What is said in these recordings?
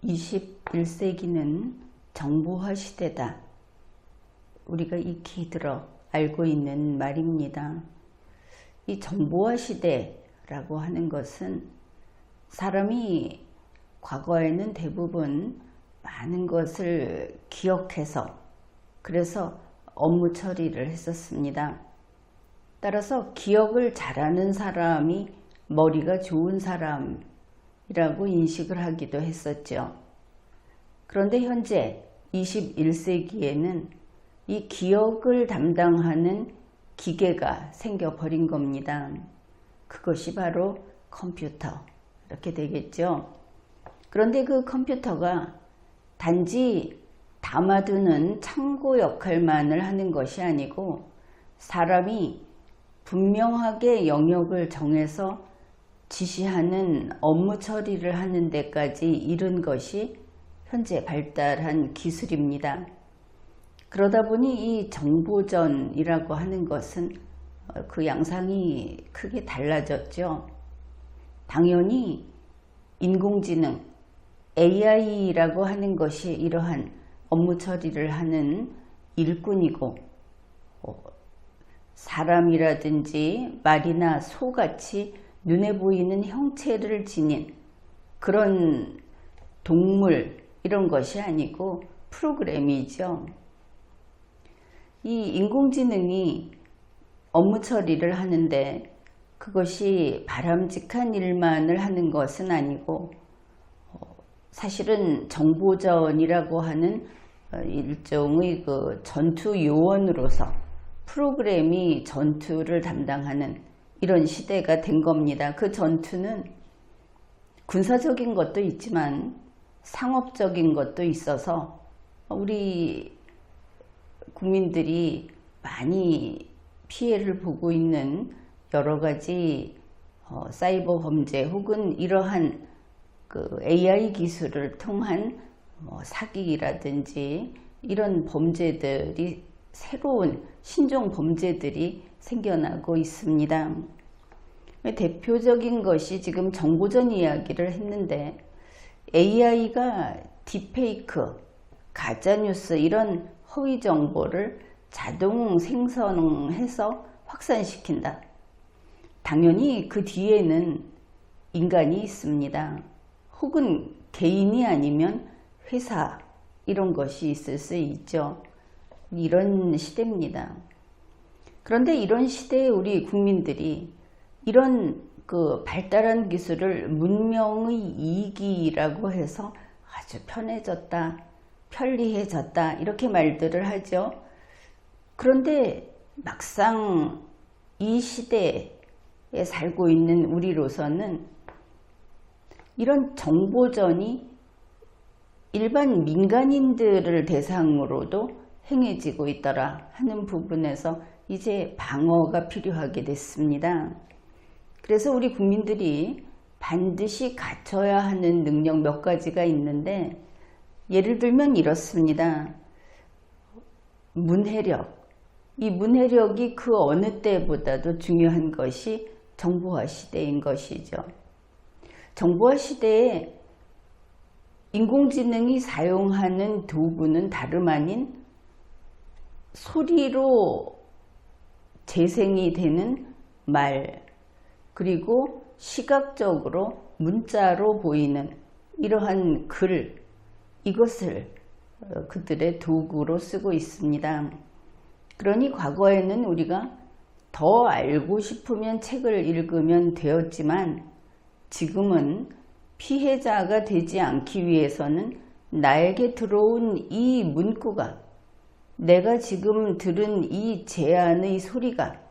21세기는 정보화 시대다. 우리가 익히 들어 알고 있는 말입니다. 이 정보화 시대라고 하는 것은 사람이 과거에는 대부분 많은 것을 기억해서 그래서 업무 처리를 했었습니다. 따라서 기억을 잘하는 사람이 머리가 좋은 사람이라고 인식을 하기도 했었죠. 그런데 현재 21세기에는 이 기억을 담당하는 기계가 생겨버린 겁니다. 그것이 바로 컴퓨터 이렇게 되겠죠. 그런데 그 컴퓨터가 단지 담아두는 창고 역할만을 하는 것이 아니고 사람이 분명하게 영역을 정해서 지시하는 업무 처리를 하는 데까지 이른 것이 현재 발달한 기술입니다. 그러다 보니 이 정보전이라고 하는 것은 그 양상이 크게 달라졌죠. 당연히 인공지능, AI라고 하는 것이 이러한 업무 처리를 하는 일꾼이고 사람이라든지 말이나 소같이 눈에 보이는 형체를 지닌 그런 동물 이런 것이 아니고 프로그램이죠. 이 인공지능이 업무 처리를 하는데 그것이 바람직한 일만을 하는 것은 아니고 사실은 정보전이라고 하는 일종의 그 전투 요원으로서 프로그램이 전투를 담당하는 이런 시대가 된 겁니다. 그 전투는 군사적인 것도 있지만 상업적인 것도 있어서 우리 국민들이 많이 피해를 보고 있는 여러 가지 사이버 범죄 혹은 이러한 그 AI 기술을 통한 사기라든지 이런 범죄들이 새로운 신종 범죄들이 생겨나고 있습니다. 대표적인 것이 지금 정보전 이야기를 했는데 AI가 딥페이크, 가짜뉴스 이런 허위 정보를 자동 생성해서 확산시킨다. 당연히 그 뒤에는 인간이 있습니다. 혹은 개인이 아니면 회사 이런 것이 있을 수 있죠. 이런 시대입니다. 그런데 이런 시대에 우리 국민들이 이런 그 발달한 기술을 문명의 이익이라고 해서 아주 편해졌다, 편리해졌다 이렇게 말들을 하죠. 그런데 막상 이 시대에 살고 있는 우리로서는 이런 정보전이 일반 민간인들을 대상으로도 행해지고 있더라 하는 부분에서 이제 방어가 필요하게 됐습니다. 그래서 우리 국민들이 반드시 갖춰야 하는 능력 몇 가지가 있는데 예를 들면 이렇습니다. 문해력. 이 문해력이 그 어느 때보다도 중요한 것이 정보화 시대인 것이죠. 정보화 시대에 인공지능이 사용하는 도구는 다름 아닌 소리로 재생이 되는 말, 그리고 시각적으로 문자로 보이는 이러한 글, 이것을 그들의 도구로 쓰고 있습니다. 그러니 과거에는 우리가 더 알고 싶으면 책을 읽으면 되었지만 지금은 피해자가 되지 않기 위해서는 나에게 들어온 이 문구가 내가 지금 들은 이 제안의 소리가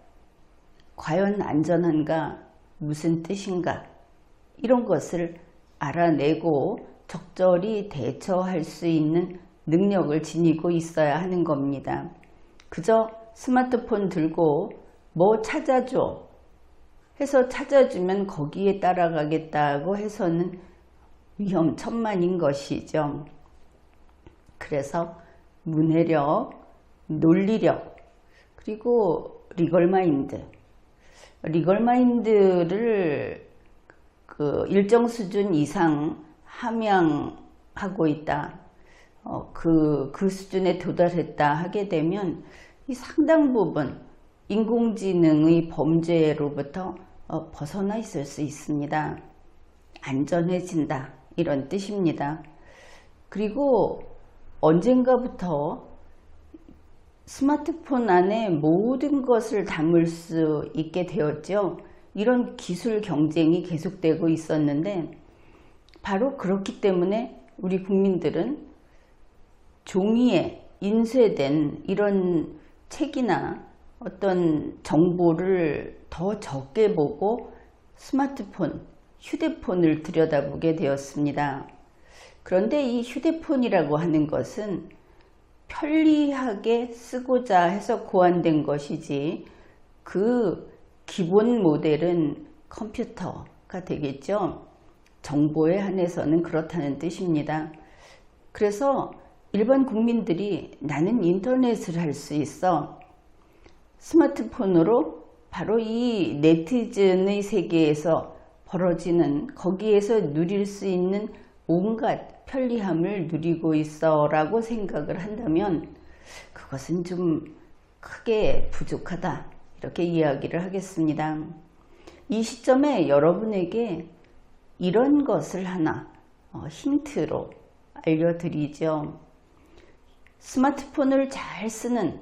과연 안전한가? 무슨 뜻인가? 이런 것을 알아내고 적절히 대처할 수 있는 능력을 지니고 있어야 하는 겁니다. 그저 스마트폰 들고 뭐 찾아줘 해서 찾아주면 거기에 따라가겠다고 해서는 위험천만인 것이죠. 그래서 문해력, 논리력, 그리고 리걸마인드. 리걸마인드를 그 일정 수준 이상 함양하는 하고 있다. 그 수준에 도달했다 하게 되면 이 상당 부분 인공지능의 범죄로부터 벗어나 있을 수 있습니다. 안전해진다 이런 뜻입니다. 그리고 언젠가부터 스마트폰 안에 모든 것을 담을 수 있게 되었죠. 이런 기술 경쟁이 계속되고 있었는데 바로 그렇기 때문에 우리 국민들은 종이에 인쇄된 이런 책이나 어떤 정보를 더 적게 보고 스마트폰, 휴대폰을 들여다보게 되었습니다. 그런데 이 휴대폰이라고 하는 것은 편리하게 쓰고자 해서 고안된 것이지 그 기본 모델은 컴퓨터가 되겠죠. 정보에 한해서는 그렇다는 뜻입니다. 그래서 일반 국민들이 나는 인터넷을 할 수 있어. 스마트폰으로 바로 이 네티즌의 세계에서 벌어지는 거기에서 누릴 수 있는 온갖 편리함을 누리고 있어 라고 생각을 한다면 그것은 좀 크게 부족하다 이렇게 이야기를 하겠습니다. 이 시점에 여러분에게 이런 것을 하나 힌트로 알려드리죠. 스마트폰을 잘 쓰는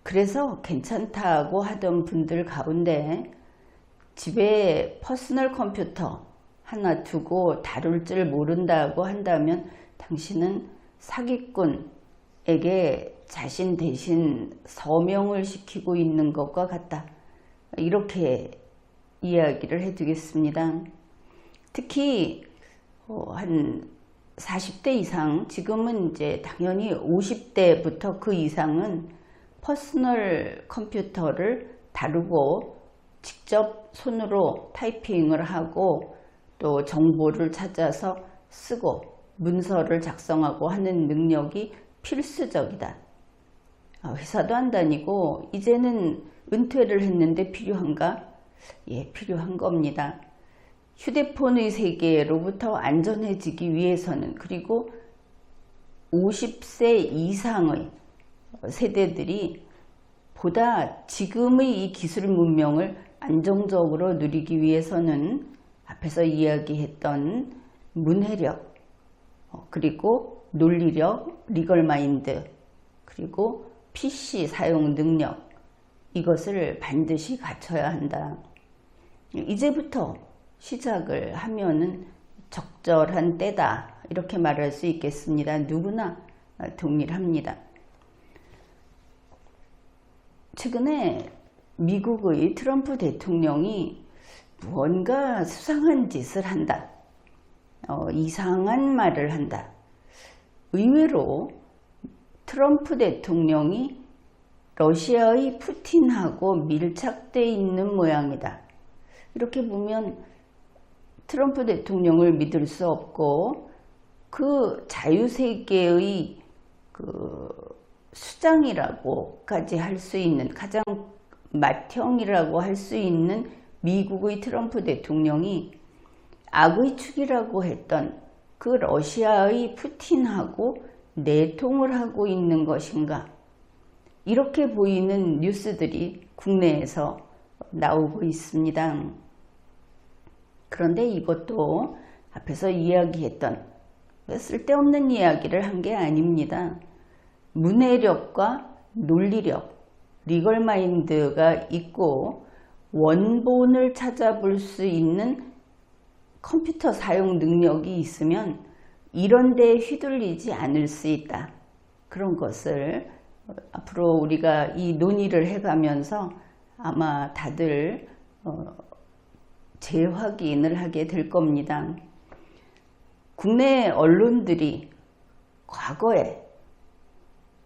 그래서 괜찮다고 하던 분들 가운데 집에 퍼스널 컴퓨터 하나 두고 다룰 줄 모른다고 한다면 당신은 사기꾼에게 자신 대신 서명을 시키고 있는 것과 같다. 이렇게 이야기를 해두겠습니다. 특히 한 40대 이상, 지금은 이제 당연히 50대부터 그 이상은 퍼스널 컴퓨터를 다루고 직접 손으로 타이핑을 하고 또 정보를 찾아서 쓰고 문서를 작성하고 하는 능력이 필수적이다. 회사도 안 다니고 이제는 은퇴를 했는데 필요한가? 예, 필요한 겁니다. 휴대폰의 세계로부터 안전해지기 위해서는 그리고 50세 이상의 세대들이 보다 지금의 이 기술 문명을 안정적으로 누리기 위해서는 앞에서 이야기했던 문해력, 그리고 논리력, 리걸 마인드, 그리고 PC 사용 능력, 이것을 반드시 갖춰야 한다. 이제부터 시작을 하면은 적절한 때다 이렇게 말할 수 있겠습니다. 누구나 동일합니다. 최근에 미국의 트럼프 대통령이 무언가 수상한 짓을 한다. 이상한 말을 한다. 의외로 트럼프 대통령이 러시아의 푸틴하고 밀착되어 있는 모양이다. 이렇게 보면 트럼프 대통령을 믿을 수 없고 그 자유세계의 그 수장이라고까지 할 수 있는 가장 맏형이라고 할 수 있는 미국의 트럼프 대통령이 악의 축이라고 했던 그 러시아의 푸틴하고 내통을 하고 있는 것인가? 이렇게 보이는 뉴스들이 국내에서 나오고 있습니다. 그런데 이것도 앞에서 이야기했던 쓸데없는 이야기를 한 게 아닙니다. 문해력과 논리력, 리걸 마인드가 있고 원본을 찾아볼 수 있는 컴퓨터 사용 능력이 있으면 이런 데에 휘둘리지 않을 수 있다. 그런 것을 앞으로 우리가 이 논의를 해가면서 아마 다들 재확인을 하게 될 겁니다. 국내 언론들이 과거에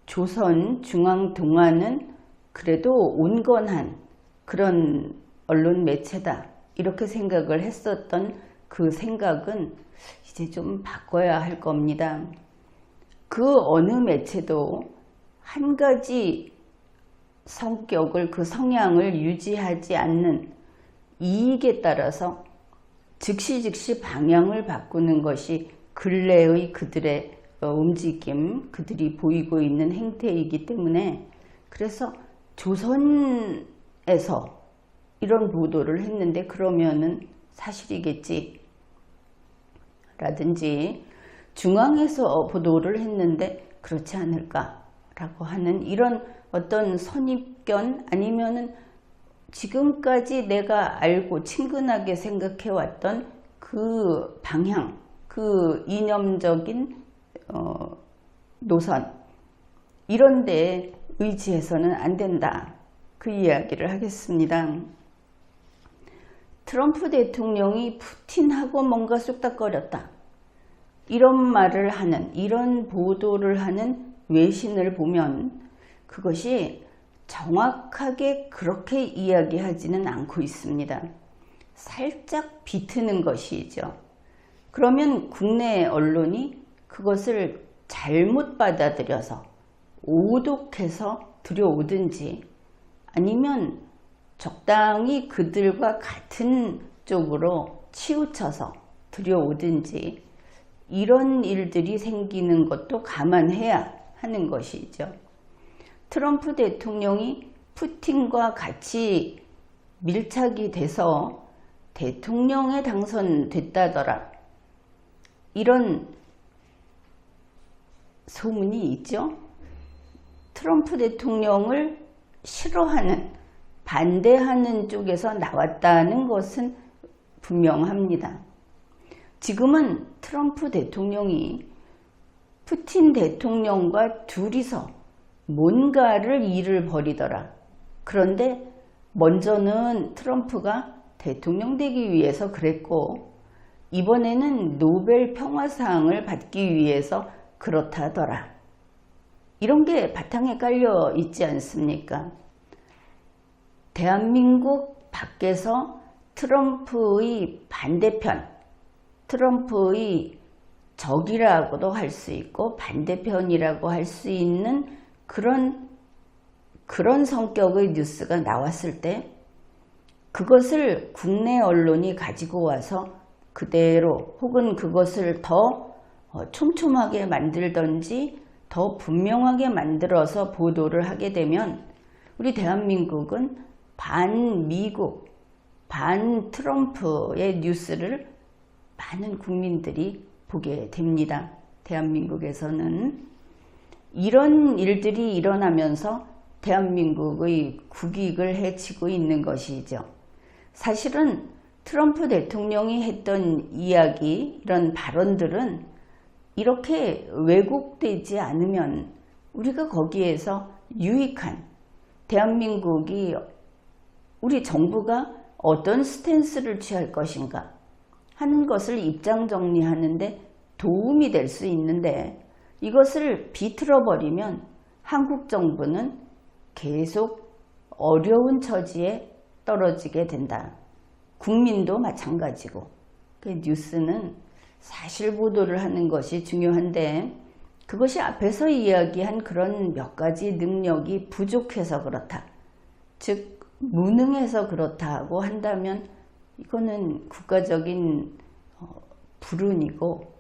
조선, 중앙, 동아는 그래도 온건한 그런 언론 매체다 이렇게 생각을 했었던 그 생각은 이제 좀 바꿔야 할 겁니다. 그 어느 매체도 한 가지 성격을, 그 성향을 유지하지 않는 이익에 따라서 즉시 방향을 바꾸는 것이 근래의 그들의 움직임, 그들이 보이고 있는 행태이기 때문에 그래서 조선에서 이런 보도를 했는데 그러면은 사실이겠지 라든지 중앙에서 보도를 했는데 그렇지 않을까라고 하는 이런 어떤 선입견 아니면은 지금까지 내가 알고 친근하게 생각해왔던 그 방향, 그 이념적인 노선 이런 데 의지해서는 안 된다. 그 이야기를 하겠습니다. 트럼프 대통령이 푸틴하고 뭔가 쑥닥거렸다. 이런 말을 하는, 이런 보도를 하는 외신을 보면 그것이 정확하게 그렇게 이야기하지는 않고 있습니다. 살짝 비트는 것이죠. 그러면 국내 언론이 그것을 잘못 받아들여서 오독해서 들여오든지 아니면 적당히 그들과 같은 쪽으로 치우쳐서 들여오든지 이런 일들이 생기는 것도 감안해야 하는 것이죠. 트럼프 대통령이 푸틴과 같이 밀착이 돼서 대통령에 당선됐다더라. 이런 소문이 있죠. 트럼프 대통령을 싫어하는, 반대하는 쪽에서 나왔다는 것은 분명합니다. 지금은 트럼프 대통령이 푸틴 대통령과 둘이서 뭔가를 일을 벌이더라. 그런데 먼저는 트럼프가 대통령 되기 위해서 그랬고 이번에는 노벨 평화상을 받기 위해서 그렇다더라. 이런 게 바탕에 깔려 있지 않습니까? 대한민국 밖에서 트럼프의 반대편, 트럼프의 적이라고도 할 수 있고 반대편이라고 할 수 있는 그런 성격의 뉴스가 나왔을 때 그것을 국내 언론이 가지고 와서 그대로 혹은 그것을 더 촘촘하게 만들든지 더 분명하게 만들어서 보도를 하게 되면 우리 대한민국은 반미국, 반트럼프의 뉴스를 많은 국민들이 보게 됩니다. 대한민국에서는 이런 일들이 일어나면서 대한민국의 국익을 해치고 있는 것이죠. 사실은 트럼프 대통령이 했던 이야기, 이런 발언들은 이렇게 왜곡되지 않으면 우리가 거기에서 유익한 대한민국이 우리 정부가 어떤 스탠스를 취할 것인가 하는 것을 입장 정리하는데 도움이 될 수 있는데 이것을 비틀어 버리면 한국 정부는 계속 어려운 처지에 떨어지게 된다. 국민도 마찬가지고 뉴스는 사실 보도를 하는 것이 중요한데 그것이 앞에서 이야기한 그런 몇 가지 능력이 부족해서 그렇다. 즉 무능해서 그렇다고 한다면 이거는 국가적인 불운이고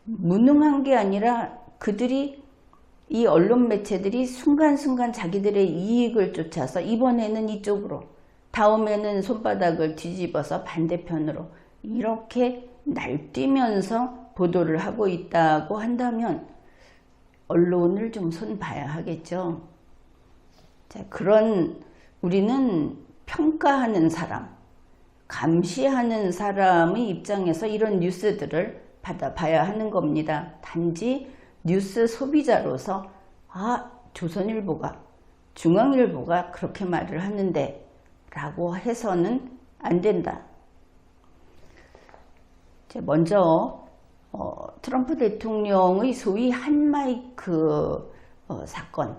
무능한 게 아니라 그들이 이 언론 매체들이 순간순간 자기들의 이익을 쫓아서 이번에는 이쪽으로 다음에는 손바닥을 뒤집어서 반대편으로 이렇게 날뛰면서 보도를 하고 있다고 한다면 언론을 좀 손봐야 하겠죠. 자, 그런 우리는 평가하는 사람, 감시하는 사람의 입장에서 이런 뉴스들을 받아봐야 하는 겁니다. 단지 뉴스 소비자로서 조선일보가, 중앙일보가 그렇게 말을 하는데 라고 해서는 안 된다. 먼저 트럼프 대통령의 소위 한마이크 사건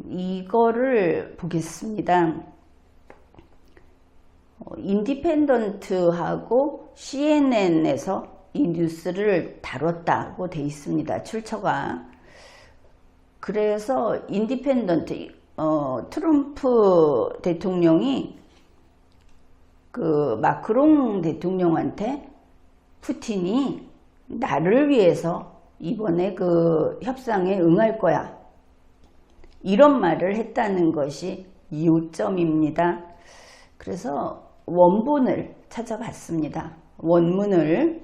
이거를 보겠습니다. 인디펜던트하고 CNN에서 이 뉴스를 다뤘다고 돼 있습니다. 출처가. 그래서 인디펜던트 트럼프 대통령이 그 마크롱 대통령한테 푸틴이 나를 위해서 이번에 그 협상에 응할 거야. 이런 말을 했다는 것이 요점입니다. 그래서 원본을 찾아봤습니다. 원문을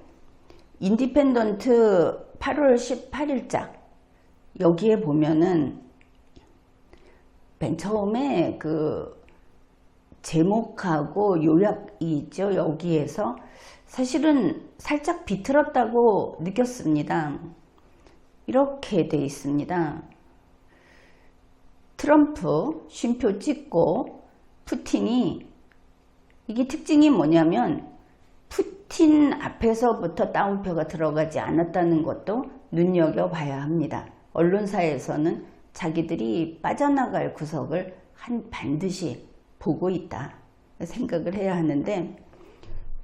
인디펜던트 8월 18일자 여기에 보면은 맨 처음에 그 제목하고 요약이 있죠. 여기에서 사실은 살짝 비틀었다고 느꼈습니다. 이렇게 돼 있습니다. 트럼프 쉼표 찍고 푸틴이, 이게 특징이 뭐냐면 푸틴 앞에서부터 따옴표가 들어가지 않았다는 것도 눈여겨봐야 합니다. 언론사에서는 자기들이 빠져나갈 구석을 반드시 보고 있다 생각을 해야 하는데,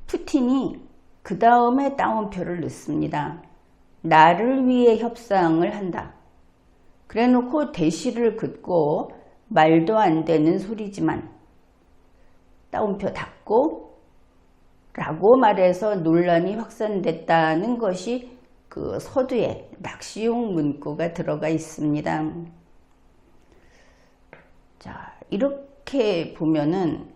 푸틴이 그 다음에 따옴표를 넣습니다. 나를 위해 협상을 한다. 그래 놓고 대시를 긋고 말도 안 되는 소리지만 따옴표 닫고 라고 말해서 논란이 확산됐다는 것이 그 서두에 낚시용 문구가 들어가 있습니다. 자, 이렇게 보면은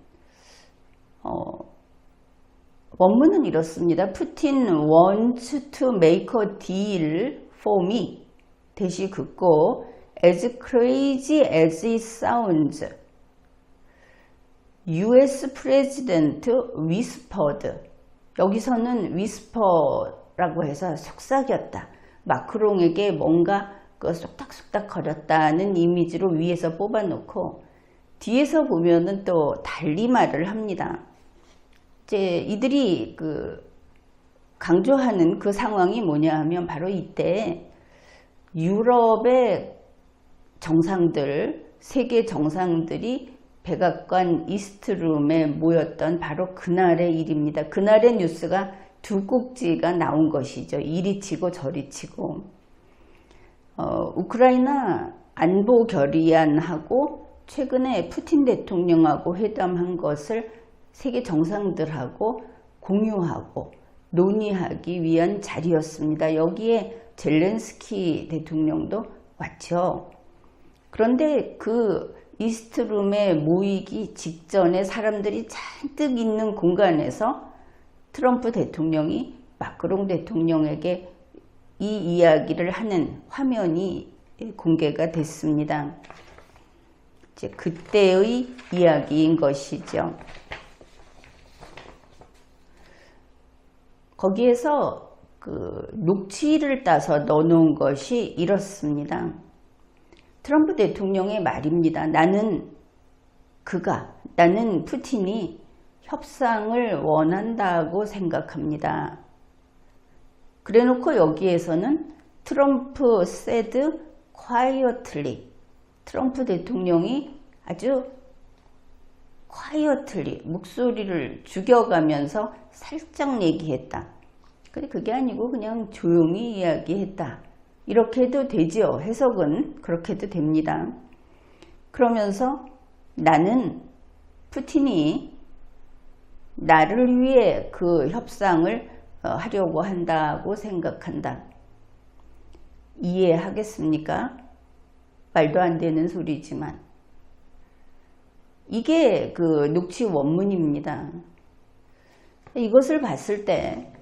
원문은 이렇습니다. Putin wants to make a deal for me. 대시 긋고 as crazy as it sounds. US President whispered. 여기서는 whisper라고 해서 속삭였다. 마크롱에게 뭔가 쏙닥쏙닥 거렸다는 이미지로 위에서 뽑아놓고 뒤에서 보면은 또 달리 말을 합니다. 이제 이들이 강조하는 그 상황이 뭐냐 하면 바로 이때 유럽의 정상들, 세계 정상들이 백악관 이스트룸에 모였던 바로 그날의 일입니다. 그날의 뉴스가 두 꼭지가 나온 것이죠. 이리 치고 저리 치고. 우크라이나 안보 결의안하고 최근에 푸틴 대통령하고 회담한 것을 세계 정상들하고 공유하고 논의하기 위한 자리였습니다. 여기에 젤렌스키 대통령도 왔죠. 그런데 그 이스트룸에 모이기 직전에 사람들이 잔뜩 있는 공간에서 트럼프 대통령이 마크롱 대통령에게 이 이야기를 하는 화면이 공개가 됐습니다. 이제 그때의 이야기인 것이죠. 거기에서 녹취를 따서 넣어놓은 것이 이렇습니다. 트럼프 대통령의 말입니다. 나는 푸틴이 협상을 원한다고 생각합니다. 그래놓고 여기에서는 트럼프 said quietly, 트럼프 대통령이 아주 quietly 목소리를 죽여가면서 살짝 얘기했다. 근데 그게 아니고 그냥 조용히 이야기했다. 이렇게 해도 되지요. 해석은 그렇게 해도 됩니다. 그러면서 나는 푸틴이 나를 위해 그 협상을 하려고 한다고 생각한다. 이해하겠습니까? 말도 안 되는 소리지만 이게 그 녹취 원문입니다. 이것을 봤을 때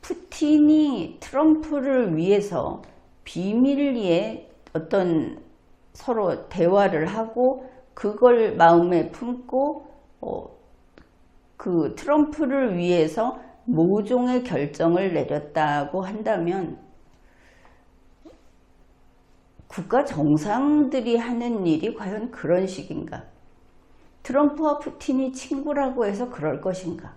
푸틴이 트럼프를 위해서 비밀리에 어떤 서로 대화를 하고 그걸 마음에 품고 그 트럼프를 위해서 모종의 결정을 내렸다고 한다면 국가 정상들이 하는 일이 과연 그런 식인가? 트럼프와 푸틴이 친구라고 해서 그럴 것인가?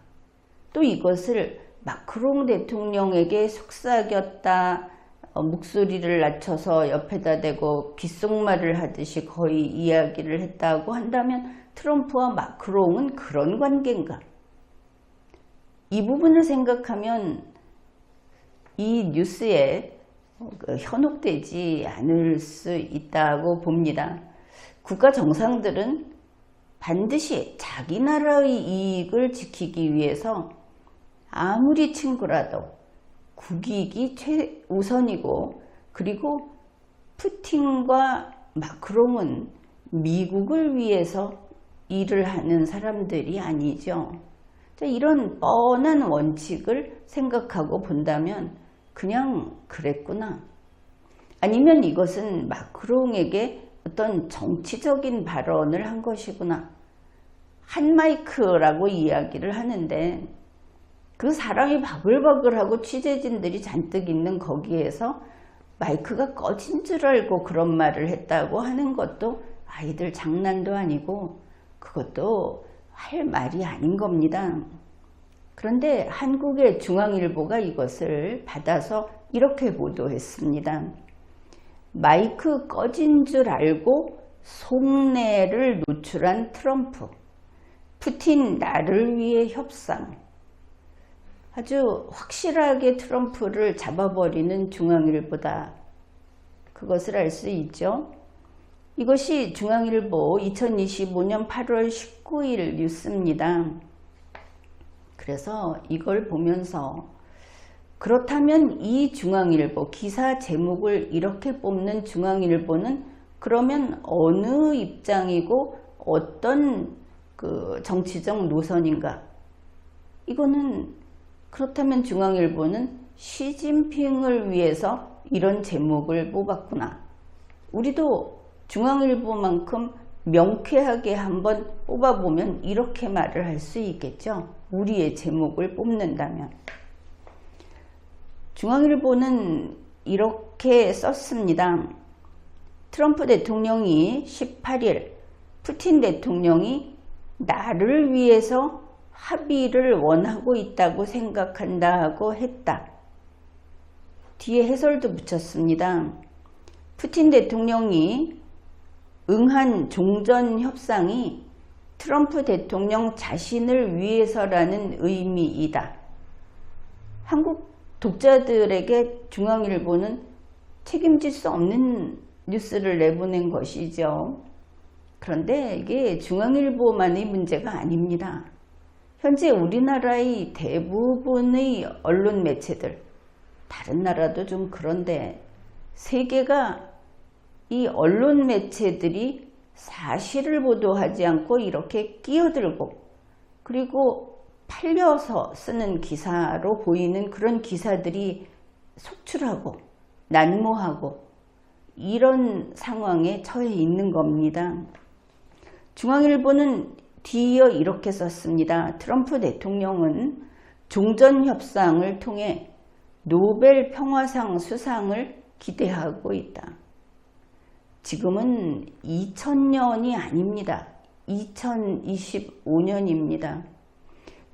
또 이것을 마크롱 대통령에게 속삭였다, 목소리를 낮춰서 옆에다 대고 귓속말을 하듯이 거의 이야기를 했다고 한다면 트럼프와 마크롱은 그런 관계인가? 이 부분을 생각하면 이 뉴스에 현혹되지 않을 수 있다고 봅니다. 국가 정상들은 반드시 자기 나라의 이익을 지키기 위해서 아무리 친구라도 국익이 최우선이고, 그리고 푸틴과 마크롱은 미국을 위해서 일을 하는 사람들이 아니죠. 이런 뻔한 원칙을 생각하고 본다면 그냥 그랬구나. 아니면 이것은 마크롱에게 어떤 정치적인 발언을 한 것이구나. 한 마이크라고 이야기를 하는데 그 사람이 바글바글하고 취재진들이 잔뜩 있는 거기에서 마이크가 꺼진 줄 알고 그런 말을 했다고 하는 것도 아이들 장난도 아니고 그것도 할 말이 아닌 겁니다. 그런데 한국의 중앙일보가 이것을 받아서 이렇게 보도했습니다. 마이크 꺼진 줄 알고 속내를 노출한 트럼프. 푸틴 나를 위해 협상. 아주 확실하게 트럼프를 잡아버리는 중앙일보다. 그것을 알 수 있죠. 이것이 중앙일보 2025년 8월 19일 뉴스입니다. 그래서 이걸 보면서 그렇다면 이 중앙일보 기사 제목을 이렇게 뽑는 중앙일보는 그러면 어느 입장이고 어떤 그 정치적 노선인가? 이거는 그렇다면 중앙일보는 시진핑을 위해서 이런 제목을 뽑았구나. 우리도 중앙일보만큼 명쾌하게 한번 뽑아보면 이렇게 말을 할 수 있겠죠. 우리의 제목을 뽑는다면. 중앙일보는 이렇게 썼습니다. 트럼프 대통령이 18일 푸틴 대통령이 나를 위해서 합의를 원하고 있다고 생각한다고 했다. 뒤에 해설도 붙였습니다. 푸틴 대통령이 응한 종전 협상이 트럼프 대통령 자신을 위해서라는 의미이다. 한국 독자들에게 중앙일보는 책임질 수 없는 뉴스를 내보낸 것이죠. 그런데 이게 중앙일보만의 문제가 아닙니다. 현재 우리나라의 대부분의 언론 매체들, 다른 나라도 좀 그런데 세계가 이 언론 매체들이 사실을 보도하지 않고 이렇게 끼어들고 그리고 팔려서 쓰는 기사로 보이는 그런 기사들이 속출하고 난무하고 이런 상황에 처해 있는 겁니다. 중앙일보는 뒤이어 이렇게 썼습니다. 트럼프 대통령은 종전협상을 통해 노벨 평화상 수상을 기대하고 있다. 지금은 2000년이 아닙니다. 2025년입니다.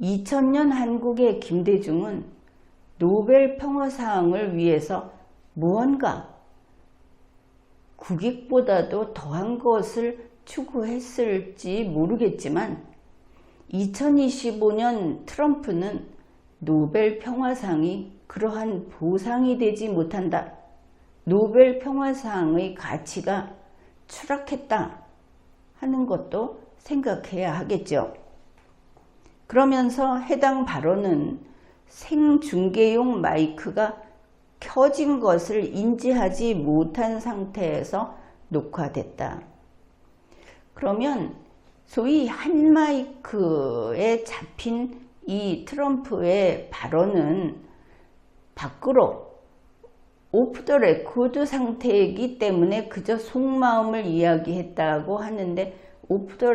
2000년 한국의 김대중은 노벨 평화상을 위해서 무언가 국익보다도 더한 것을 추구했을지 모르겠지만 2025년 트럼프는 노벨 평화상이 그러한 보상이 되지 못한다. 노벨 평화상의 가치가 추락했다 하는 것도 생각해야 하겠죠. 그러면서 해당 발언은 생중계용 마이크가 켜진 것을 인지하지 못한 상태에서 녹화됐다. 그러면 소위 한 마이크에 잡힌 이 트럼프의 발언은 밖으로 오프 더 레코드 상태이기 때문에 그저 속마음을 이야기했다고 하는데 오프 더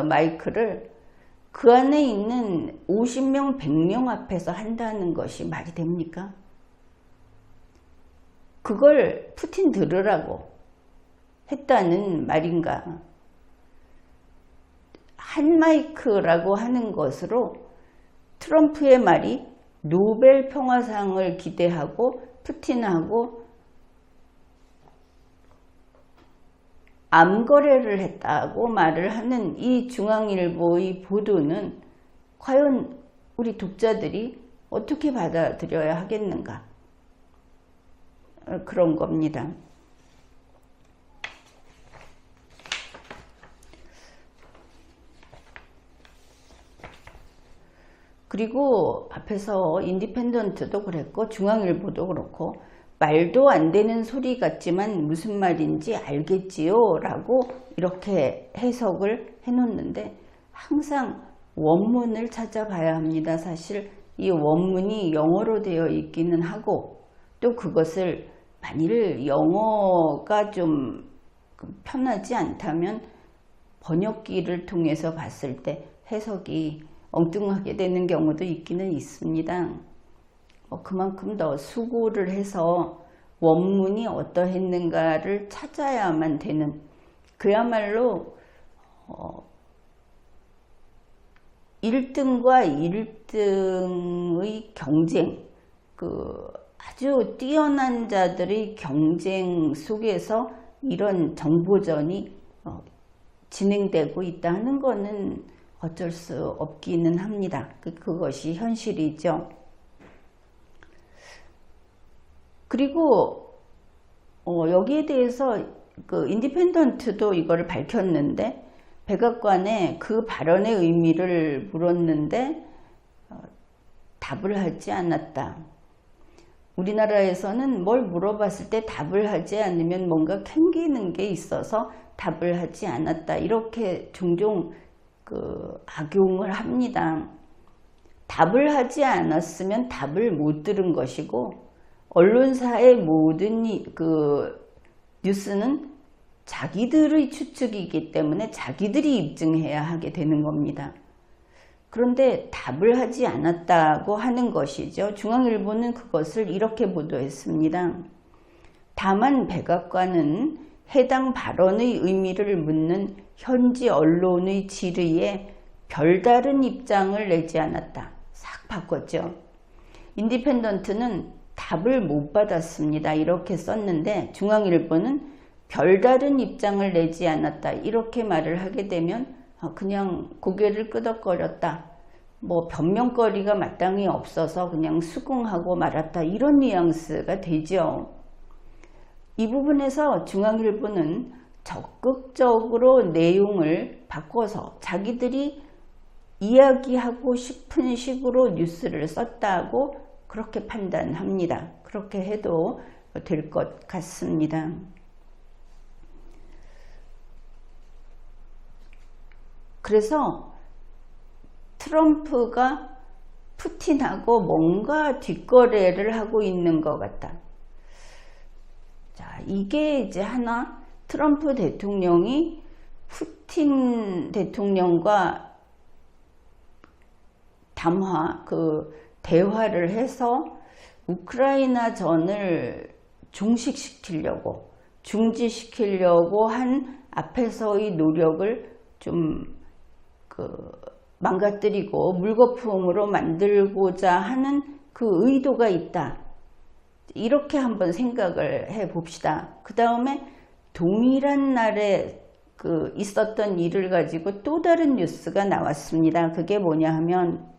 마이크를 그 안에 있는 50명, 100명 앞에서 한다는 것이 말이 됩니까? 그걸 푸틴 들으라고 했다는 말인가? 한 마이크라고 하는 것으로 트럼프의 말이 노벨 평화상을 기대하고 푸틴하고 암거래를 했다고 말을 하는 이 중앙일보의 보도는 과연 우리 독자들이 어떻게 받아들여야 하겠는가? 그런 겁니다. 그리고 앞에서 인디펜던트도 그랬고 중앙일보도 그렇고 말도 안 되는 소리 같지만 무슨 말인지 알겠지요 라고 이렇게 해석을 해놓는데 항상 원문을 찾아봐야 합니다. 사실 이 원문이 영어로 되어 있기는 하고 또 그것을 만일 영어가 좀 편하지 않다면 번역기를 통해서 봤을 때 해석이 엉뚱하게 되는 경우도 있기는 있습니다. 그만큼 더 수고를 해서 원문이 어떠했는가를 찾아야만 되는 그야말로 1등과 1등의 경쟁, 아주 뛰어난 자들의 경쟁 속에서 이런 정보전이 진행되고 있다는 것은 어쩔 수 없기는 합니다. 그것이 현실이죠. 그리고 여기에 대해서 인디펜던트도 이거를 밝혔는데 백악관에 그 발언의 의미를 물었는데 답을 하지 않았다. 우리나라에서는 뭘 물어봤을 때 답을 하지 않으면 뭔가 캥기는 게 있어서 답을 하지 않았다. 이렇게 종종 악용을 합니다. 답을 하지 않았으면 답을 못 들은 것이고 언론사의 모든 뉴스는 자기들의 추측이기 때문에 자기들이 입증해야 하게 되는 겁니다. 그런데 답을 하지 않았다고 하는 것이죠. 중앙일보는 그것을 이렇게 보도했습니다. 다만 백악관은 해당 발언의 의미를 묻는 현지 언론의 질의에 별다른 입장을 내지 않았다. 싹 바꿨죠. 인디펜던트는 답을 못 받았습니다. 이렇게 썼는데 중앙일보는 별다른 입장을 내지 않았다. 이렇게 말을 하게 되면 그냥 고개를 끄덕거렸다. 변명거리가 마땅히 없어서 그냥 수긍하고 말았다. 이런 뉘앙스가 되죠. 이 부분에서 중앙일보는 적극적으로 내용을 바꿔서 자기들이 이야기하고 싶은 식으로 뉴스를 썼다고 그렇게 판단합니다. 그렇게 해도 될 것 같습니다. 그래서 트럼프가 푸틴하고 뭔가 뒷거래를 하고 있는 것 같다. 자, 이게 이제 하나 트럼프 대통령이 푸틴 대통령과 대화를 해서 우크라이나 전을 중지시키려고 한 앞에서의 노력을 좀 망가뜨리고 물거품으로 만들고자 하는 그 의도가 있다. 이렇게 한번 생각을 해 봅시다. 그 다음에 동일한 날에 있었던 일을 가지고 또 다른 뉴스가 나왔습니다. 그게 뭐냐 하면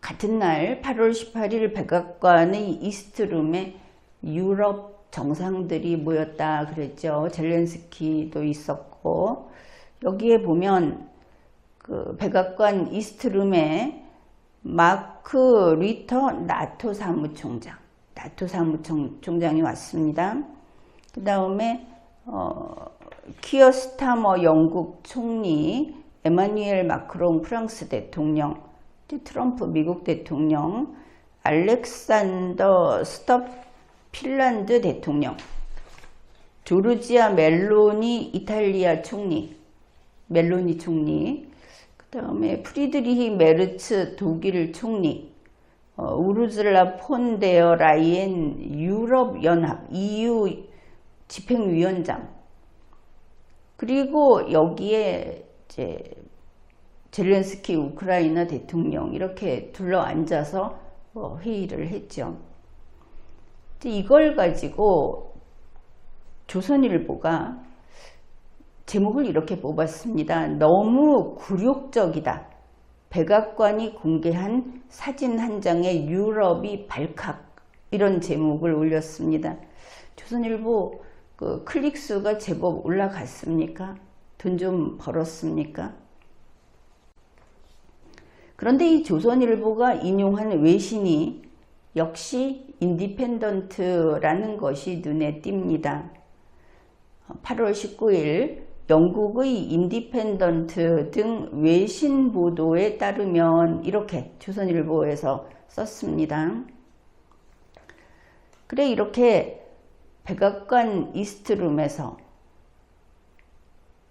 같은 날 8월 18일 백악관의 이스트룸에 유럽 정상들이 모였다 그랬죠. 젤렌스키도 있었고 여기에 보면 백악관 이스트룸에 마크 리터 나토 사무총장이 왔습니다. 그 다음에 키어 스타머 영국 총리, 에마뉘엘 마크롱 프랑스 대통령, 트럼프 미국 대통령, 알렉산더 스톱 핀란드 대통령, 조르지아 멜로니 이탈리아 총리, 그 다음에 프리드리히 메르츠 독일 총리, 우르즐라 폰 데어 라이엔 유럽연합 EU 집행위원장, 그리고 여기에 이제 젤렌스키 우크라이나 대통령 이렇게 둘러앉아서 회의를 했죠. 이걸 가지고 조선일보가 제목을 이렇게 뽑았습니다. 너무 굴욕적이다. 백악관이 공개한 사진 한 장에 유럽이 발칵, 이런 제목을 올렸습니다. 조선일보 클릭수가 제법 올라갔습니까? 돈 좀 벌었습니까? 그런데 이 조선일보가 인용한 외신이 역시 인디펜던트라는 것이 눈에 띕니다. 8월 19일 영국의 인디펜던트 등 외신 보도에 따르면 이렇게 조선일보에서 썼습니다. 그래, 이렇게 백악관 이스트룸에서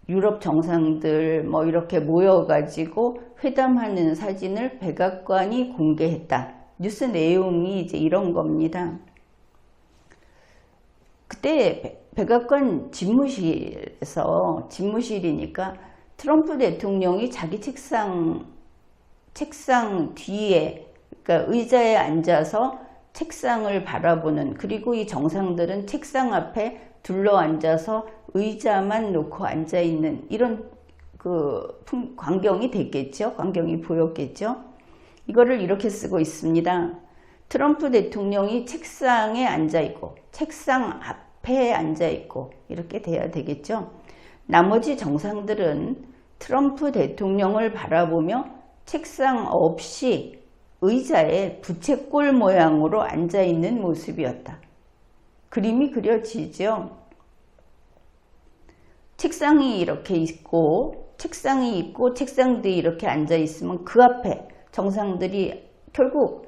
유럽 정상들 뭐 이렇게 모여가지고 회담하는 사진을 백악관이 공개했다. 뉴스 내용이 이제 이런 겁니다. 그때 백악관 집무실이니까 트럼프 대통령이 자기 책상 뒤에, 그러니까 의자에 앉아서 책상을 바라보는, 그리고 이 정상들은 책상 앞에 둘러앉아서 의자만 놓고 앉아있는 이런 광경이 됐겠죠. 광경이 보였겠죠. 이거를 이렇게 쓰고 있습니다. 트럼프 대통령이 책상에 앉아있고 책상 앞에 앉아있고 이렇게 돼야 되겠죠. 나머지 정상들은 트럼프 대통령을 바라보며 책상 없이 의자에 부채꼴 모양으로 앉아있는 모습이었다. 그림이 그려지죠. 책상이 이렇게 있고 책상 뒤에 이렇게 앉아있으면 그 앞에 정상들이 결국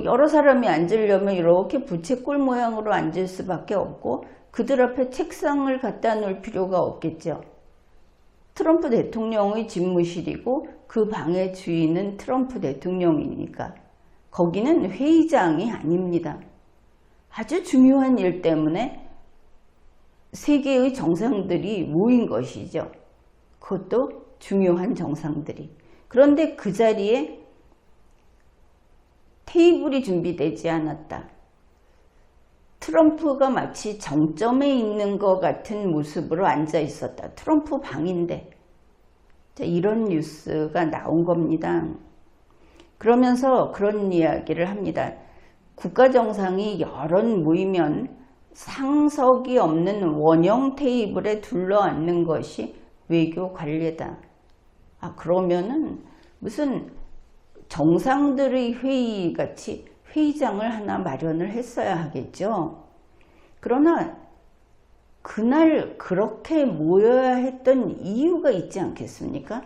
여러 사람이 앉으려면 이렇게 부채꼴 모양으로 앉을 수밖에 없고 그들 앞에 책상을 갖다 놓을 필요가 없겠죠. 트럼프 대통령의 집무실이고 그 방의 주인은 트럼프 대통령이니까 거기는 회의장이 아닙니다. 아주 중요한 일 때문에 세계의 정상들이 모인 것이죠. 그것도 중요한 정상들이. 그런데 그 자리에 테이블이 준비되지 않았다. 트럼프가 마치 정점에 있는 것 같은 모습으로 앉아 있었다. 트럼프 방인데. 자, 이런 뉴스가 나온 겁니다. 그러면서 그런 이야기를 합니다. 국가정상이 여럿 모이면 상석이 없는 원형 테이블에 둘러앉는 것이 외교 관례다. 그러면은 무슨 정상들의 회의 같이 회의장을 하나 마련을 했어야 하겠죠. 그러나 그날 그렇게 모여야 했던 이유가 있지 않겠습니까?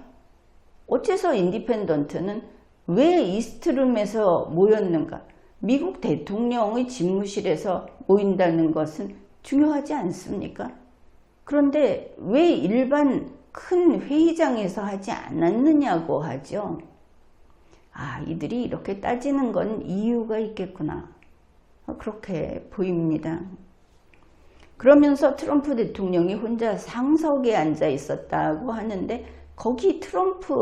어째서 인디펜던트는 왜 이스트룸에서 모였는가? 미국 대통령의 집무실에서 모인다는 것은 중요하지 않습니까? 그런데 왜 일반 큰 회의장에서 하지 않았느냐고 하죠. 이들이 이렇게 따지는 건 이유가 있겠구나. 그렇게 보입니다. 그러면서 트럼프 대통령이 혼자 상석에 앉아 있었다고 하는데 거기 트럼프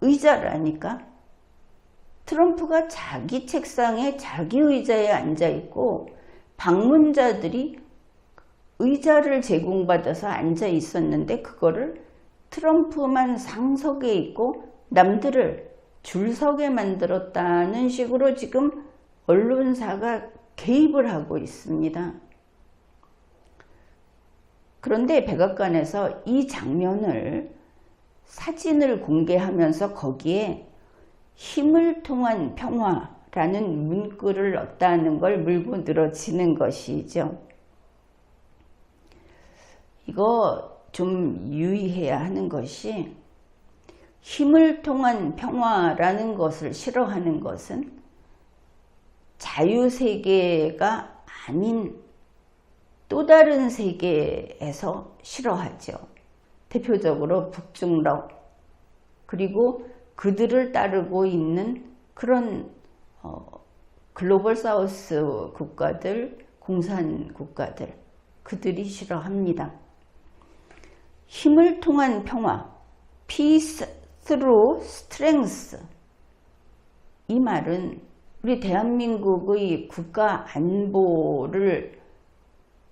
의자라니까. 트럼프가 자기 책상에 자기 의자에 앉아 있고 방문자들이 의자를 제공받아서 앉아 있었는데 그거를 트럼프만 상석에 있고 남들을 줄서게 만들었다는 식으로 지금 언론사가 개입을 하고 있습니다. 그런데 백악관에서 이 장면을 사진을 공개하면서 거기에 힘을 통한 평화라는 문구를 넣었다는 걸 물고 늘어지는 것이죠. 이거 좀 유의해야 하는 것이 힘을 통한 평화라는 것을 싫어하는 것은 자유세계가 아닌 또 다른 세계에서 싫어하죠. 대표적으로 북중러 그리고 그들을 따르고 있는 그런 글로벌 사우스 국가들, 공산 국가들 그들이 싫어합니다. 힘을 통한 평화, peace through strength. 이 말은 우리 대한민국의 국가 안보를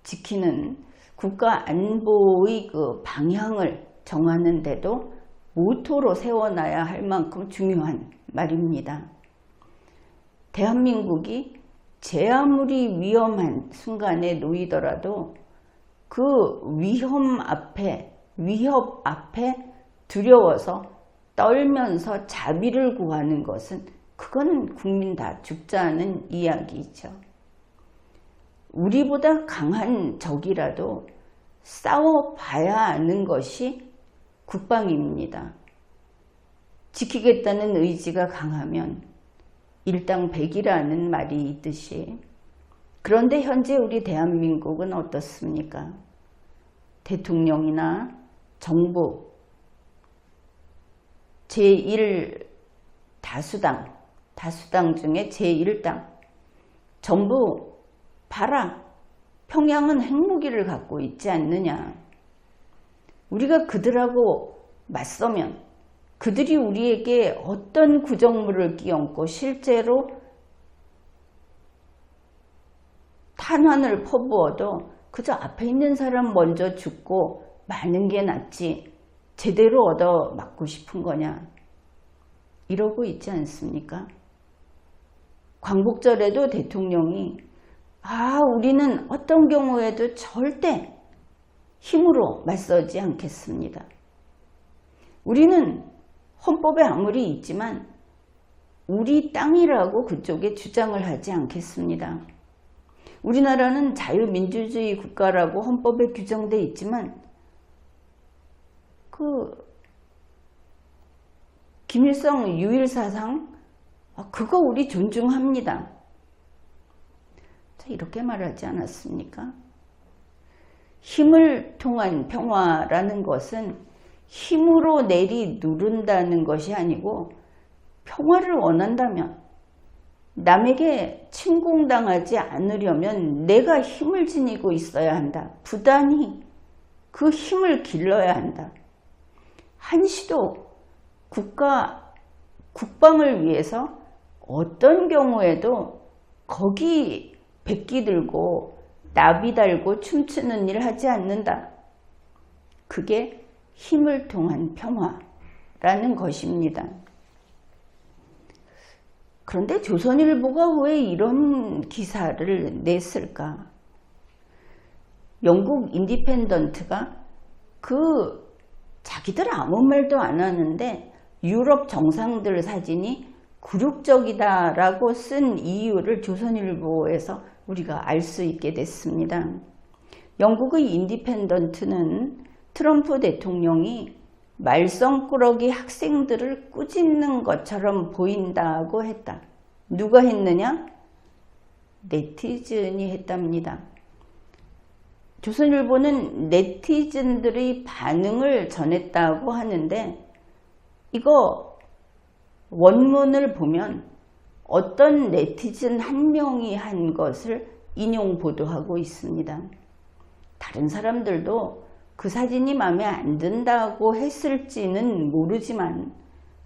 지키는 국가 안보의 그 방향을 정하는 데도 모토로 세워놔야 할 만큼 중요한 말입니다. 대한민국이 제 아무리 위험한 순간에 놓이더라도 그 위협 앞에 두려워서 떨면서 자비를 구하는 것은 그건 국민 다 죽자는 이야기죠. 우리보다 강한 적이라도 싸워봐야 하는 것이 국방입니다. 지키겠다는 의지가 강하면 일당백이라는 말이 있듯이, 그런데 현재 우리 대한민국은 어떻습니까? 대통령이나 정부, 제1다수당, 다수당 중에 제1당 전부 봐라, 평양은 핵무기를 갖고 있지 않느냐. 우리가 그들하고 맞서면 그들이 우리에게 어떤 구정물을 끼얹고 실제로 탄환을 퍼부어도 그저 앞에 있는 사람 먼저 죽고 마는 게 낫지 제대로 얻어맞고 싶은 거냐, 이러고 있지 않습니까? 광복절에도 대통령이 우리는 어떤 경우에도 절대 힘으로 맞서지 않겠습니다. 우리는 헌법에 아무리 있지만 우리 땅이라고 그쪽에 주장을 하지 않겠습니다. 우리나라는 자유민주주의 국가라고 헌법에 규정되어 있지만 김일성 유일사상 그거 우리 존중합니다. 이렇게 말하지 않았습니까? 힘을 통한 평화라는 것은 힘으로 내리 누른다는 것이 아니고, 평화를 원한다면 남에게 침공당하지 않으려면 내가 힘을 지니고 있어야 한다. 부단히 그 힘을 길러야 한다. 한시도 국방을 위해서 어떤 경우에도 거기 백기 들고 나비 달고 춤추는 일 하지 않는다. 그게 힘을 통한 평화라는 것입니다. 그런데 조선일보가 왜 이런 기사를 냈을까? 영국 인디펜던트가 자기들 아무 말도 안 하는데 유럽 정상들 사진이 굴욕적이다라고 쓴 이유를 조선일보에서 우리가 알 수 있게 됐습니다. 영국의 인디펜던트는 트럼프 대통령이 말썽꾸러기 학생들을 꾸짖는 것처럼 보인다고 했다. 누가 했느냐? 네티즌이 했답니다. 조선일보는 네티즌들의 반응을 전했다고 하는데, 이거 원문을 보면 어떤 네티즌 한 명이 한 것을 인용 보도하고 있습니다. 다른 사람들도 그 사진이 마음에 안 든다고 했을지는 모르지만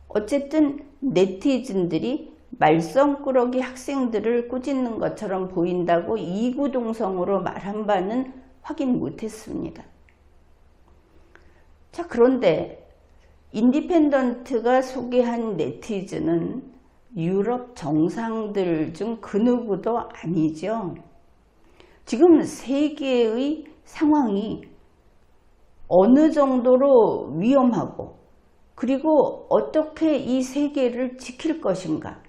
어쨌든 네티즌들이 말썽꾸러기 학생들을 꾸짖는 것처럼 보인다고 이구동성으로 말한 바는 확인 못했습니다. 자, 그런데 인디펜던트가 소개한 네티즌은 유럽 정상들 중 그 누구도 아니죠. 지금 세계의 상황이 어느 정도로 위험하고, 그리고 어떻게 이 세계를 지킬 것인가,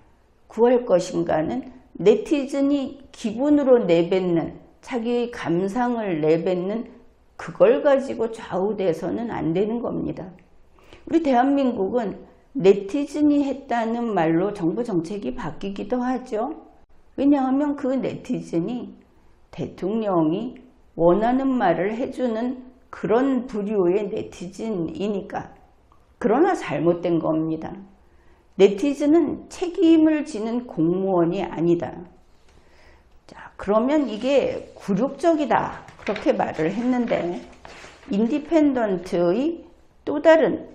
구할 것인가는 네티즌이 기분으로 내뱉는, 자기의 감상을 내뱉는 그걸 가지고 좌우돼서는 안 되는 겁니다. 우리 대한민국은 네티즌이 했다는 말로 정부 정책이 바뀌기도 하죠. 왜냐하면 그 네티즌이 대통령이 원하는 말을 해주는 그런 부류의 네티즌이니까. 그러나 잘못된 겁니다. 네티즌은 책임을 지는 공무원이 아니다. 자, 그러면 이게 굴욕적이다, 그렇게 말을 했는데, 인디펜던트의 또 다른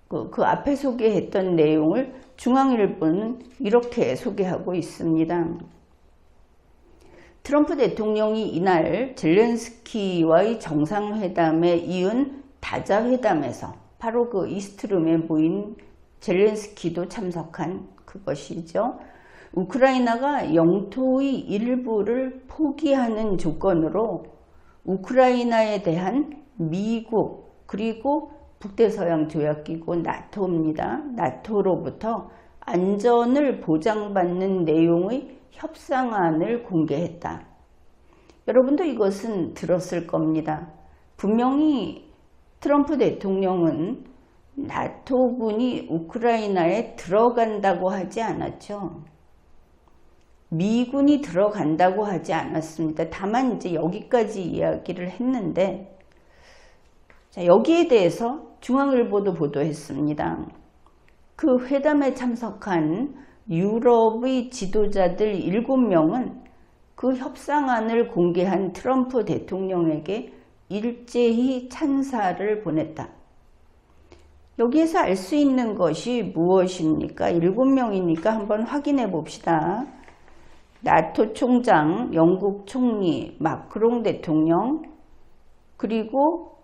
그 앞에 소개했던 내용을 중앙일보는 이렇게 소개하고 있습니다. 트럼프 대통령이 이날 젤렌스키와의 정상회담에 이은 다자회담에서, 바로 그 이스트룸에 모인 젤렌스키도 참석한 그것이죠. 우크라이나가 영토의 일부를 포기하는 조건으로 우크라이나에 대한 미국 그리고 북대서양조약기구 나토입니다. 나토로부터 안전을 보장받는 내용의 협상안을 공개했다. 여러분도 이것은 들었을 겁니다. 분명히 트럼프 대통령은 나토군이 우크라이나에 들어간다고 하지 않았죠. 미군이 들어간다고 하지 않았습니다. 다만 이제 여기까지 이야기를 했는데, 자, 여기에 대해서 중앙일보도 보도했습니다. 그 회담에 참석한 유럽의 지도자들 7명은 그 협상안을 공개한 트럼프 대통령에게 일제히 찬사를 보냈다. 여기에서 알 수 있는 것이 무엇입니까? 7명이니까 한번 확인해 봅시다. 나토 총장, 영국 총리, 마크롱 대통령, 그리고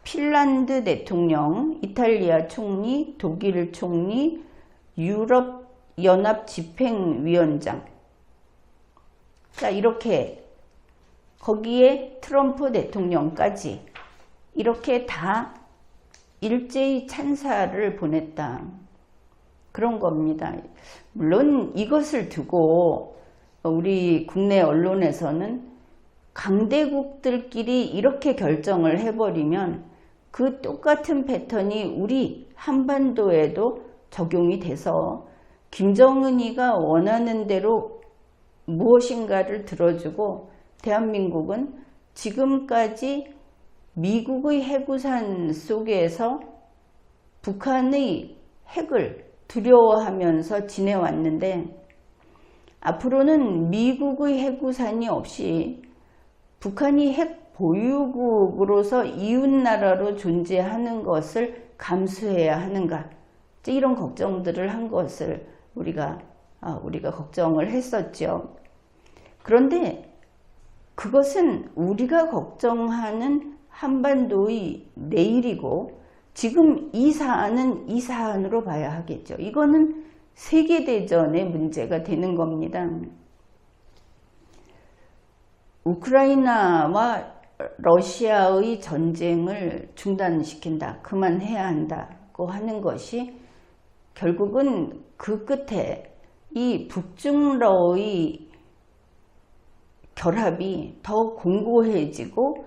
핀란드 대통령, 이탈리아 총리, 독일 총리, 유럽 연합 집행위원장. 자, 이렇게 거기에 트럼프 대통령까지 이렇게 다 일제히 찬사를 보냈다. 그런 겁니다. 물론 이것을 두고 우리 국내 언론에서는 강대국들끼리 이렇게 결정을 해버리면 그 똑같은 패턴이 우리 한반도에도 적용이 돼서 김정은이가 원하는 대로 무엇인가를 들어주고 대한민국은 지금까지 미국의 해구산 속에서 북한의 핵을 두려워하면서 지내왔는데, 앞으로는 미국의 해구산이 없이 북한이 핵 보유국으로서 이웃나라로 존재하는 것을 감수해야 하는가, 이런 걱정들을 한 것을 우리가 걱정을 했었죠. 그런데 그것은 우리가 걱정하는 한반도의 내일이고, 지금 이 사안은 이 사안으로 봐야 하겠죠. 이거는 세계대전의 문제가 되는 겁니다. 우크라이나와 러시아의 전쟁을 중단시킨다, 그만해야 한다고 하는 것이 결국은 그 끝에 이 북중러의 결합이 더 공고해지고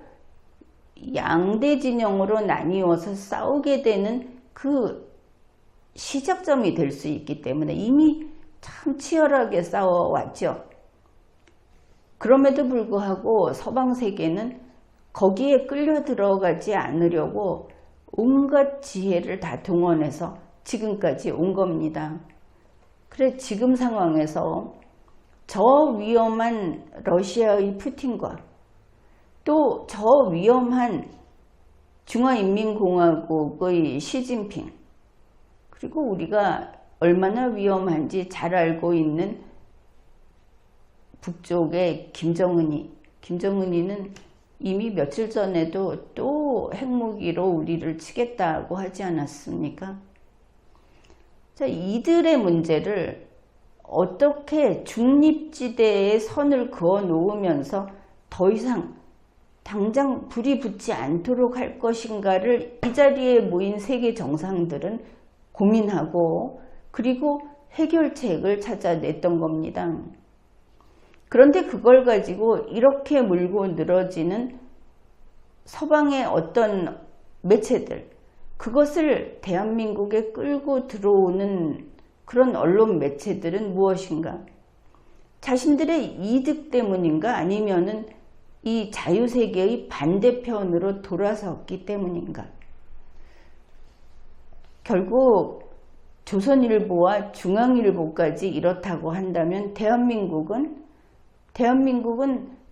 양대 진영으로 나뉘어서 싸우게 되는 그 시작점이 될 수 있기 때문에 이미 참 치열하게 싸워왔죠. 그럼에도 불구하고 서방 세계는 거기에 끌려 들어가지 않으려고 온갖 지혜를 다 동원해서 지금까지 온 겁니다. 그래, 지금 상황에서 저 위험한 러시아의 푸틴과 또 저 위험한 중화인민공화국의 시진핑, 그리고 우리가 얼마나 위험한지 잘 알고 있는 북쪽의 김정은이는 이미 며칠 전에도 또 핵무기로 우리를 치겠다고 하지 않았습니까? 자, 이들의 문제를 어떻게 중립지대에 선을 그어 놓으면서 더 이상 당장 불이 붙지 않도록 할 것인가를 이 자리에 모인 세계 정상들은 고민하고, 그리고 해결책을 찾아냈던 겁니다. 그런데 그걸 가지고 이렇게 물고 늘어지는 서방의 어떤 매체들, 그것을 대한민국에 끌고 들어오는 그런 언론 매체들은 무엇인가? 자신들의 이득 때문인가? 아니면은 이 자유세계의 반대편으로 돌아섰기 때문인가? 결국 조선일보와 중앙일보까지 이렇다고 한다면 대한민국은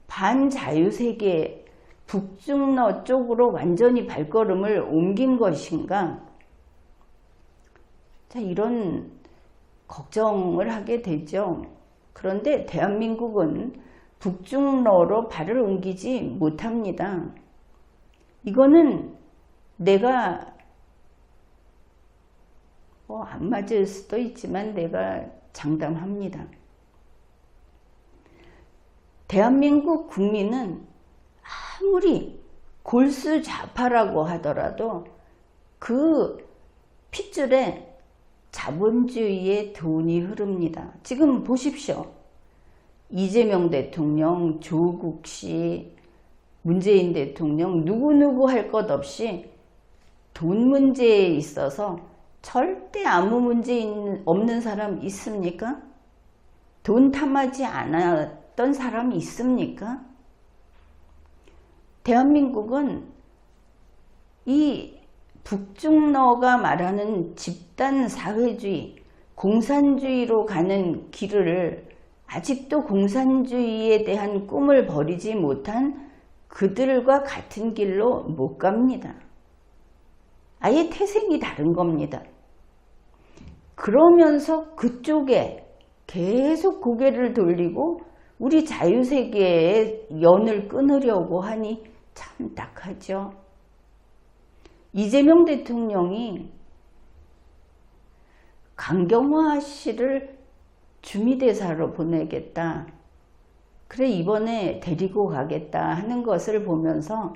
반자유세계 북중러 쪽으로 완전히 발걸음을 옮긴 것인가? 자, 이런 걱정을 하게 되죠. 그런데 대한민국은 북중러로 발을 옮기지 못합니다. 이거는 내가 안 맞을 수도 있지만 내가 장담합니다. 대한민국 국민은 아무리 골수 좌파라고 하더라도 그 핏줄에 자본주의의 돈이 흐릅니다. 지금 보십시오. 이재명 대통령, 조국 씨, 문재인 대통령 누구누구 할 것 없이 돈 문제에 있어서 절대 아무 문제 없는 사람 있습니까? 돈 탐하지 않았던 사람이 있습니까? 대한민국은 이 북중러가 말하는 집단 사회주의, 공산주의로 가는 길을 아직도 공산주의에 대한 꿈을 버리지 못한 그들과 같은 길로 못 갑니다. 아예 태생이 다른 겁니다. 그러면서 그쪽에 계속 고개를 돌리고 우리 자유세계의 연을 끊으려고 하니 참 딱하죠. 이재명 대통령이 강경화 씨를 주미대사로 보내겠다. 그래 이번에 데리고 가겠다 하는 것을 보면서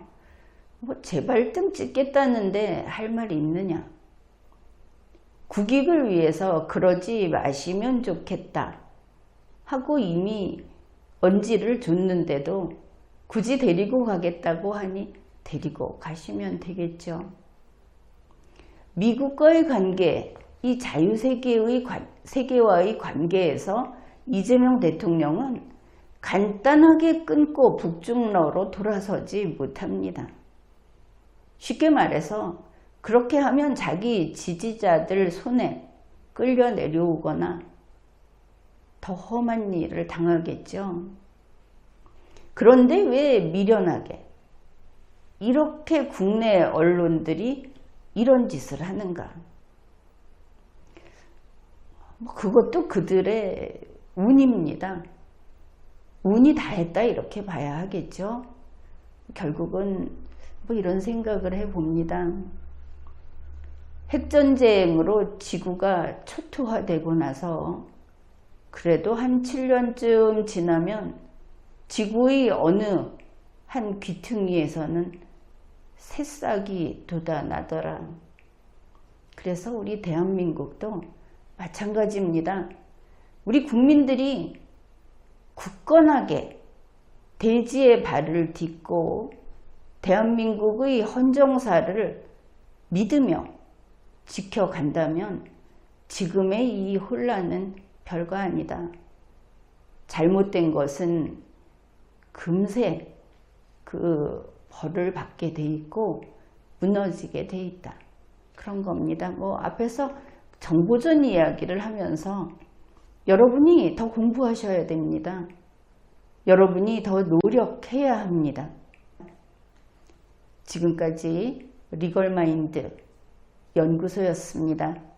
뭐 제발등 찍겠다는데 할 말이 있느냐. 국익을 위해서 그러지 마시면 좋겠다 하고 이미 언지를 줬는데도 굳이 데리고 가겠다고 하니 데리고 가시면 되겠죠. 미국과의 관계, 이 자유세계와의 관계에서 이재명 대통령은 간단하게 끊고 북중러로 돌아서지 못합니다. 쉽게 말해서 그렇게 하면 자기 지지자들 손에 끌려 내려오거나 더 험한 일을 당하겠죠. 그런데 왜 미련하게 이렇게 국내 언론들이 이런 짓을 하는가? 그것도 그들의 운입니다. 운이 다 했다 이렇게 봐야 하겠죠. 결국은 뭐 이런 생각을 해봅니다. 핵전쟁으로 지구가 초토화되고 나서 그래도 한 7년쯤 지나면 지구의 어느 한 귀퉁이에서는 새싹이 돋아나더라. 그래서 우리 대한민국도 마찬가지입니다. 우리 국민들이 굳건하게 대지에 발을 딛고 대한민국의 헌정사를 믿으며 지켜간다면 지금의 이 혼란은 별거 아니다. 잘못된 것은 금세 그 벌을 받게 돼 있고 무너지게 돼 있다. 그런 겁니다. 뭐 앞에서 정보전 이야기를 하면서 여러분이 더 공부하셔야 됩니다. 여러분이 더 노력해야 합니다. 지금까지 리걸마인드 연구소였습니다.